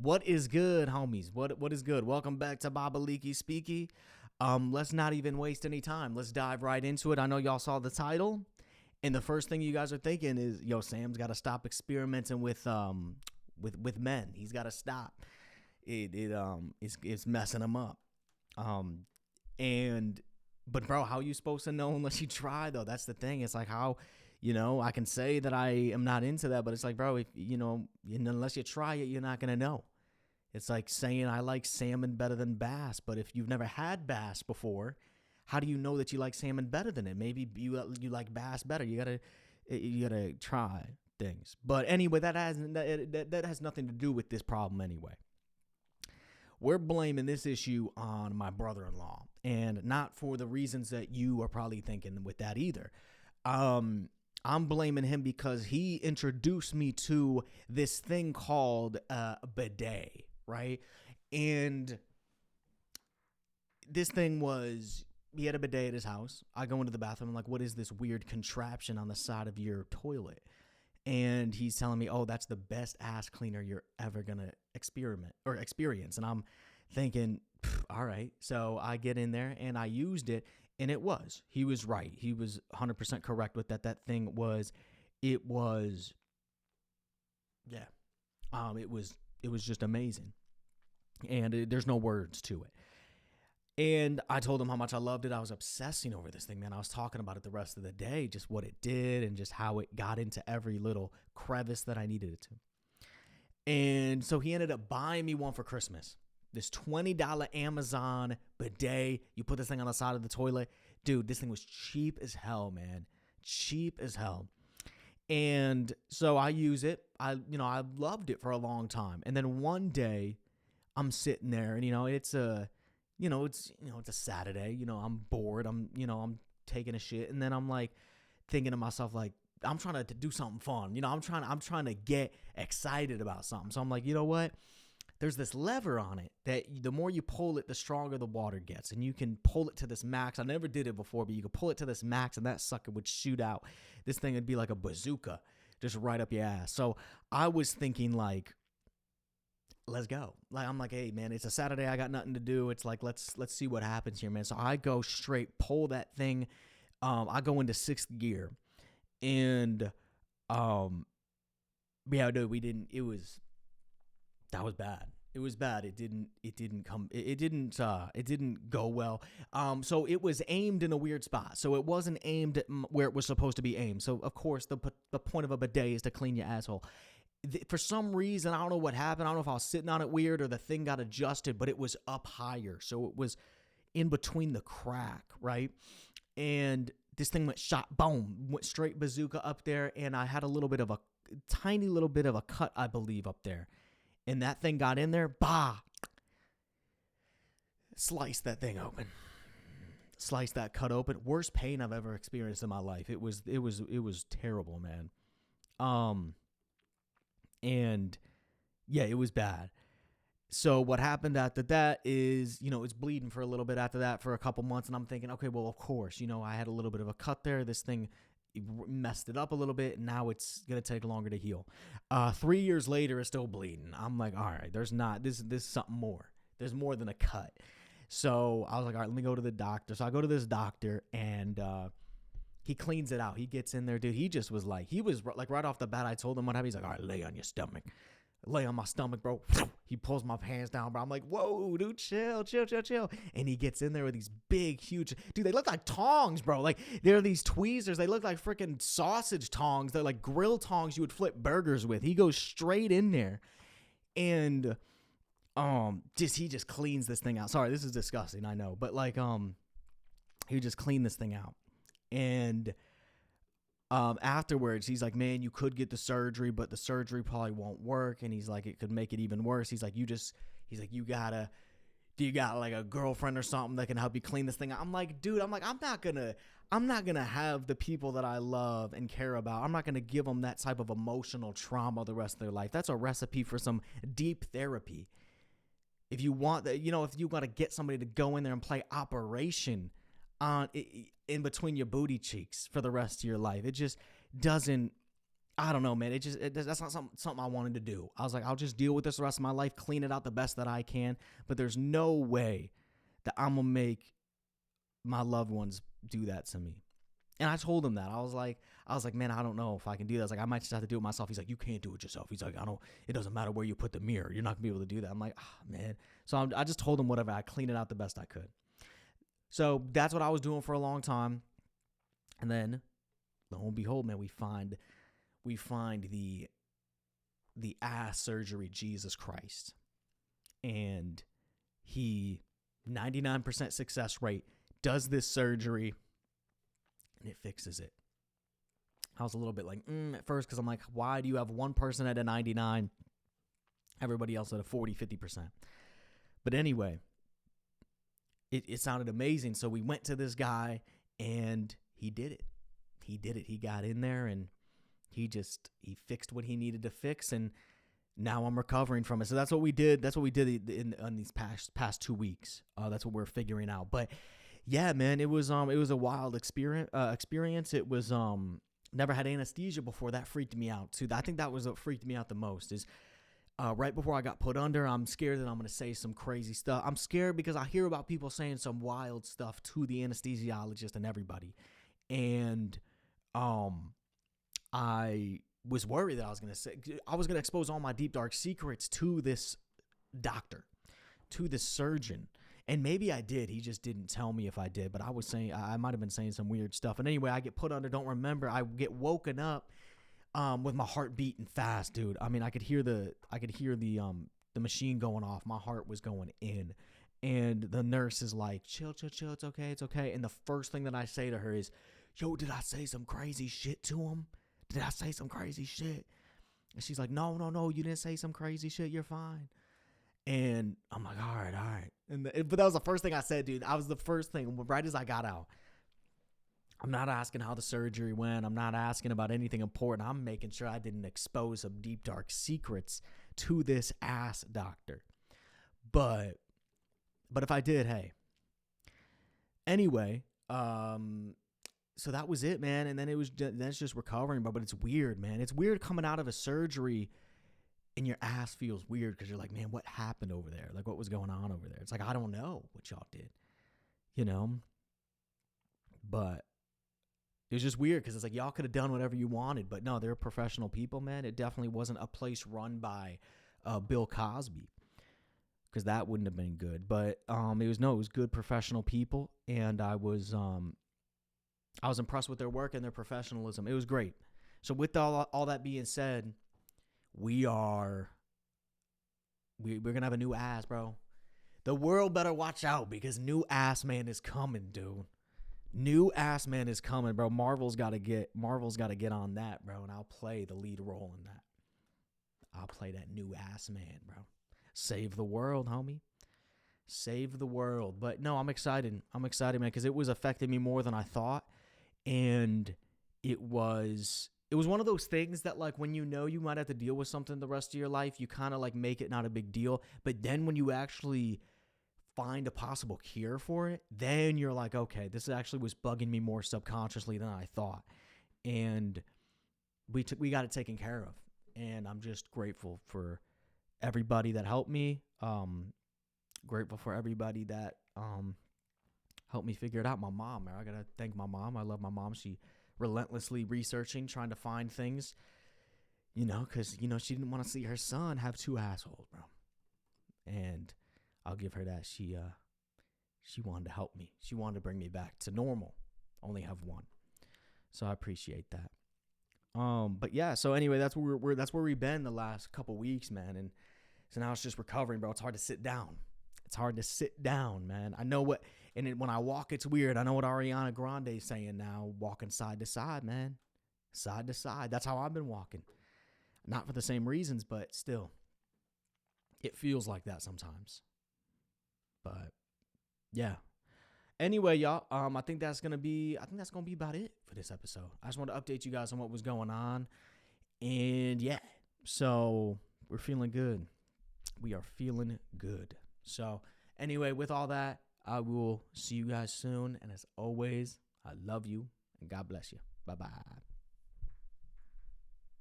What is good, homies? What is good? Welcome back to Bobaleeky, Speaky. Let's not even waste any time. Let's dive right into it. I know y'all saw the title, and the first thing you guys are thinking is, "Yo, Sam's got to stop experimenting with men. He's got to stop. It's messing him up." And but bro, how you supposed to know unless you try though? That's the thing. It's like how, I can say that I am not into that, but it's like, bro, if unless you try it, you're not gonna know. It's like saying I like salmon better than bass, but if you've never had bass before, how do you know that you like salmon better than it? Maybe you like bass better. You gotta try things. But anyway, that has nothing to do with this problem anyway. We're blaming this issue on my brother-in-law, and not for the reasons that you are probably thinking with that either. I'm blaming him because he introduced me to this thing called a bidet, right? And this thing was, he had a bidet at his house. I go into the bathroom, I'm like, what is this weird contraption on the side of your toilet? And he's telling me, oh, that's the best ass cleaner you're ever going to experience. And I'm thinking, all right. So I get in there and I used it, and he was right. He was 100% correct with that. That thing was, it was just amazing. And there's no words to it. And I told him how much I loved it. I was obsessing over this thing, man. I was talking about it the rest of the day, just what it did and just how it got into every little crevice that I needed it to. And so he ended up buying me one for Christmas. This $20 Amazon bidet. You put this thing on the side of the toilet. Dude, this thing was cheap as hell, man. Cheap as hell. And so I use it. I loved it for a long time. And then one day I'm sitting there and, it's a Saturday, I'm bored. I'm taking a shit. And then I'm like thinking to myself, like, I'm trying to do something fun. I'm trying to get excited about something. So I'm like, you know what? There's this lever on it that the more you pull it, the stronger the water gets. And you can pull it to this max. I never did it before, but you could pull it to this max and that sucker would shoot out. This thing would be like a bazooka, just right up your ass. So I was thinking like, let's go. Like, I'm like, hey man, it's a Saturday. I got nothing to do. It's like, let's see what happens here, man. So I go straight, pull that thing. I go into sixth gear, and yeah, no, we didn't. That was bad. It was bad. It didn't go well. So it was aimed in a weird spot. So it wasn't aimed at where it was supposed to be aimed. So of course the point of a bidet is to clean your asshole. For some reason, I don't know what happened. I don't know if I was sitting on it weird or the thing got adjusted, but it was up higher. So it was in between the crack, right? And this thing went straight bazooka up there. And I had tiny little bit of a cut, I believe, up there. And that thing got in there, sliced that thing open. Sliced that cut open. Worst pain I've ever experienced in my life. It was terrible, man. And yeah, it was bad. So what happened after that is, it's bleeding for a little bit after that for a couple months. And I'm thinking, okay, well, of course, I had a little bit of a cut there. This thing messed it up a little bit. And now it's going to take longer to heal. 3 years later, it's still bleeding. I'm like, all right, this is something more. There's more than a cut. So I was like, all right, let me go to the doctor. So I go to this doctor and, he cleans it out. He gets in there, dude. He was like right off the bat. I told him what happened. He's like, all right, lay on your stomach. Lay on my stomach, bro. He pulls my pants down, bro. I'm like, whoa, dude, chill. And he gets in there with these big, huge, dude, they look like tongs, bro. Like, they're these tweezers. They look like freaking sausage tongs. They're like grill tongs you would flip burgers with. He goes straight in there. And he just cleans this thing out. Sorry, this is disgusting, I know. But like, he just cleaned this thing out. And afterwards, he's like, man, you could get the surgery, but the surgery probably won't work. And he's like, it could make it even worse. He's like, do you got like a girlfriend or something that can help you clean this thing out? I'm like, dude, I'm not gonna have the people that I love and care about. I'm not gonna give them that type of emotional trauma the rest of their life. That's a recipe for some deep therapy. If you want that, if you got to get somebody to go in there and play Operation in between your booty cheeks for the rest of your life, it just doesn't. I don't know, man. That's not something I wanted to do. I was like, I'll just deal with this the rest of my life, clean it out the best that I can. But there's no way that I'm gonna make my loved ones do that to me. And I told him that. I was like, man, I don't know if I can do that. I was like, I might just have to do it myself. He's like, you can't do it yourself. He's like, it doesn't matter where you put the mirror. You're not gonna be able to do that. I'm like, man. So I just told him whatever. I cleaned it out the best I could. So that's what I was doing for a long time. And then, lo and behold, man, we find the ass surgery Jesus Christ. And he, 99% success rate, does this surgery, and it fixes it. I was a little bit like, at first, because I'm like, why do you have one person at a 99, everybody else at a 40, 50%? But anyway, it sounded amazing. So we went to this guy, and he did it. He got in there, and he fixed what he needed to fix, and now I'm recovering from it. So that's what we did. That's what we did in these past 2 weeks. That's what we're figuring out. But yeah, man, it was a wild experience. It was never had anesthesia before. That freaked me out too. I think that was what freaked me out the most. Is right before I got put under, I'm scared that I'm gonna say some crazy stuff. I'm scared because I hear about people saying some wild stuff to the anesthesiologist and everybody, and I was worried that I was gonna expose all my deep dark secrets to this doctor, to this surgeon. And maybe I did. He just didn't tell me if I did. But I might have been saying some weird stuff. And anyway, I get put under, don't remember. I get woken up with my heart beating fast, dude. I mean, I could hear the machine going off. My heart was going in. And the nurse is like, chill, it's okay. And the first thing that I say to her is, yo, did I say some crazy shit to him? Did I say some crazy shit? And she's like, no, you didn't say some crazy shit. You're fine. And I'm like, all right. But that was the first thing I said, dude. I was the first thing right as I got out. I'm not asking how the surgery went. I'm not asking about anything important. I'm making sure I didn't expose some deep, dark secrets to this ass doctor. But if I did, hey. Anyway, so that was it, man. And then it's just recovering, but it's weird, man. It's weird coming out of a surgery and your ass feels weird because you're like, man, what happened over there? Like, what was going on over there? It's like, I don't know what y'all did, you know? But it was just weird because it's like, y'all could have done whatever you wanted. But no, they're professional people, man. It definitely wasn't a place run by Bill Cosby, because that wouldn't have been good. But it was good professional people. And I was impressed with their work and their professionalism. It was great. So with all that being said, we're gonna have a new ass, bro. The world better watch out because new ass man is coming, dude. New ass man is coming, bro. Marvel's gotta get on that, bro, and I'll play the lead role in that. I'll play that new ass man, bro. Save the world, homie. Save the world. But no, I'm excited. I'm excited, man, because it was affecting me more than I thought. And it was one of those things that, like, when you know you might have to deal with something the rest of your life, you kind of like make it not a big deal. But then when you actually find a possible cure for it, then you're like, okay, this actually was bugging me more subconsciously than I thought. And we got it taken care of. And I'm just grateful for everybody that helped me. Grateful for everybody that helped me figure it out. My mom, man. I got to thank my mom. I love my mom. She relentlessly researching, trying to find things, because, she didn't want to see her son have two assholes, bro. And I'll give her that. She wanted to help me. She wanted to bring me back to normal. Only have one. So I appreciate that. But yeah, so anyway, that's where we've been the last couple weeks, man. And so now it's just recovering, bro. It's hard to sit down. It's hard to sit down, man. I know what, and when I walk, it's weird. I know what Ariana Grande's saying now, walking side to side, man. Side to side. That's how I've been walking. Not for the same reasons, but still, it feels like that sometimes. But yeah. Anyway, y'all, I think that's gonna be about it for this episode. I just want to update you guys on what was going on. And yeah, so we're feeling good. We are feeling good. So anyway, with all that, I will see you guys soon. And as always, I love you and God bless you. Bye-bye.